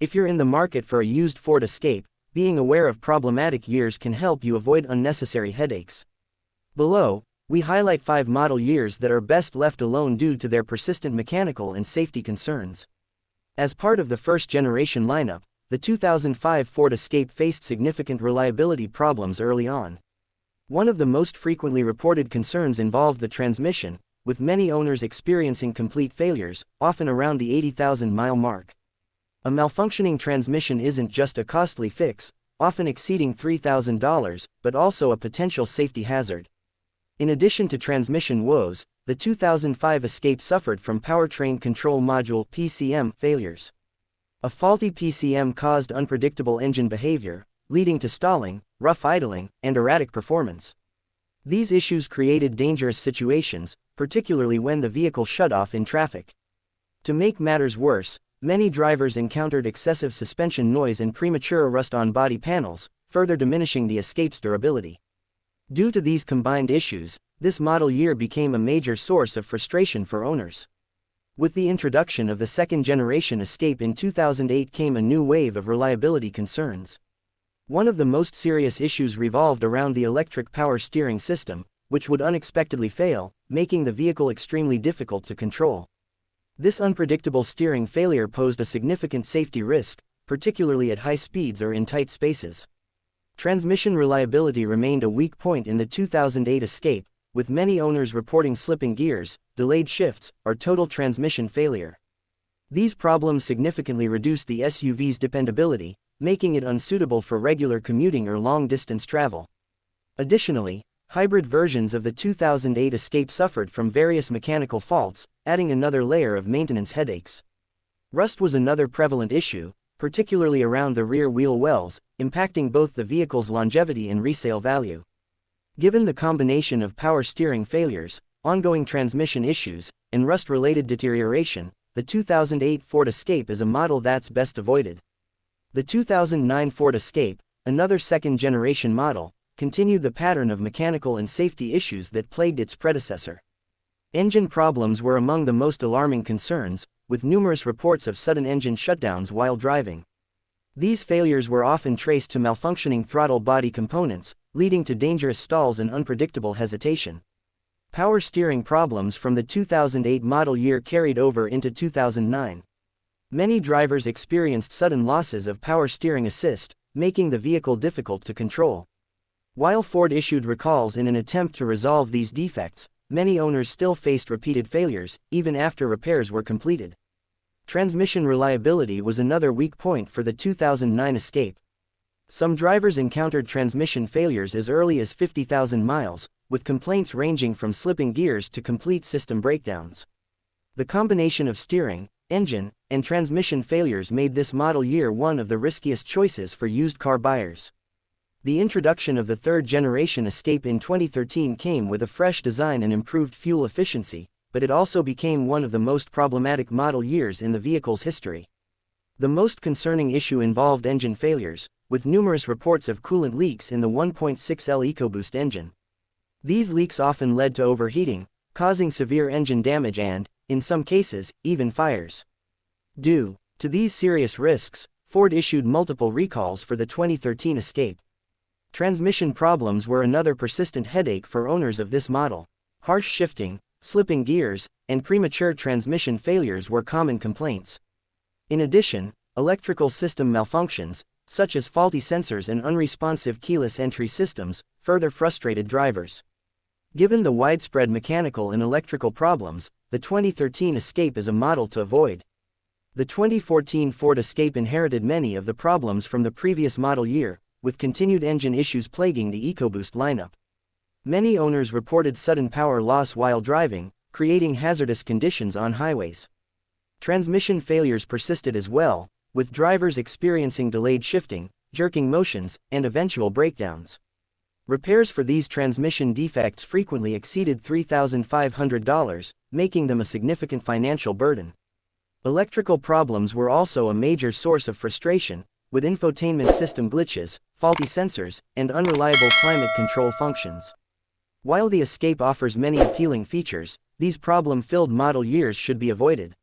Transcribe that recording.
If you're in the market for a used Ford Escape, being aware of problematic years can help you avoid unnecessary headaches. Below, we highlight 5 model years that are best left alone due to their persistent mechanical and safety concerns. As part of the first-generation lineup, the 2005 Ford Escape faced significant reliability problems early on. One of the most frequently reported concerns involved the transmission, with many owners experiencing complete failures, often around the 80,000-mile mark. A malfunctioning transmission isn't just a costly fix, often exceeding $3,000, but also a potential safety hazard. In addition to transmission woes, the 2005 Escape suffered from powertrain control module (PCM) failures. A faulty PCM caused unpredictable engine behavior, leading to stalling, rough idling, and erratic performance. These issues created dangerous situations, particularly when the vehicle shut off in traffic. To make matters worse, many drivers encountered excessive suspension noise and premature rust on body panels, further diminishing the Escape's durability. Due to these combined issues, this model year became a major source of frustration for owners. With the introduction of the second-generation Escape in 2008 came a new wave of reliability concerns. One of the most serious issues revolved around the electric power steering system, which would unexpectedly fail, making the vehicle extremely difficult to control. This unpredictable steering failure posed a significant safety risk, particularly at high speeds or in tight spaces. Transmission reliability remained a weak point in the 2008 Escape, with many owners reporting slipping gears, delayed shifts, or total transmission failure. These problems significantly reduced the SUV's dependability, making it unsuitable for regular commuting or long-distance travel. Additionally, hybrid versions of the 2008 Escape suffered from various mechanical faults, adding another layer of maintenance headaches. Rust was another prevalent issue, particularly around the rear wheel wells, impacting both the vehicle's longevity and resale value. Given the combination of power steering failures, ongoing transmission issues, and rust-related deterioration, the 2008 Ford Escape is a model that's best avoided. The 2009 Ford Escape, another second-generation model, continued the pattern of mechanical and safety issues that plagued its predecessor. Engine problems were among the most alarming concerns, with numerous reports of sudden engine shutdowns while driving. These failures were often traced to malfunctioning throttle body components, leading to dangerous stalls and unpredictable hesitation. Power steering problems from the 2008 model year carried over into 2009. Many drivers experienced sudden losses of power steering assist, making the vehicle difficult to control. While Ford issued recalls in an attempt to resolve these defects, many owners still faced repeated failures, even after repairs were completed. Transmission reliability was another weak point for the 2009 Escape. Some drivers encountered transmission failures as early as 50,000 miles, with complaints ranging from slipping gears to complete system breakdowns. The combination of steering, engine, and transmission failures made this model year one of the riskiest choices for used car buyers. The introduction of the third-generation Escape in 2013 came with a fresh design and improved fuel efficiency, but it also became one of the most problematic model years in the vehicle's history. The most concerning issue involved engine failures, with numerous reports of coolant leaks in the 1.6L EcoBoost engine. These leaks often led to overheating, causing severe engine damage and, in some cases, even fires. Due to these serious risks, Ford issued multiple recalls for the 2013 Escape. Transmission problems were another persistent headache for owners of this model. Harsh shifting, slipping gears, and premature transmission failures were common complaints. In addition, electrical system malfunctions, such as faulty sensors and unresponsive keyless entry systems, further frustrated drivers. Given the widespread mechanical and electrical problems, the 2013 Escape is a model to avoid. The 2014 Ford Escape inherited many of the problems from the previous model year, with continued engine issues plaguing the EcoBoost lineup. Many owners reported sudden power loss while driving, creating hazardous conditions on highways. Transmission failures persisted as well, with drivers experiencing delayed shifting, jerking motions, and eventual breakdowns. Repairs for these transmission defects frequently exceeded $3,500, making them a significant financial burden. Electrical problems were also a major source of frustration, with infotainment system glitches, faulty sensors, and unreliable climate control functions. While the Escape offers many appealing features, these problem-filled model years should be avoided.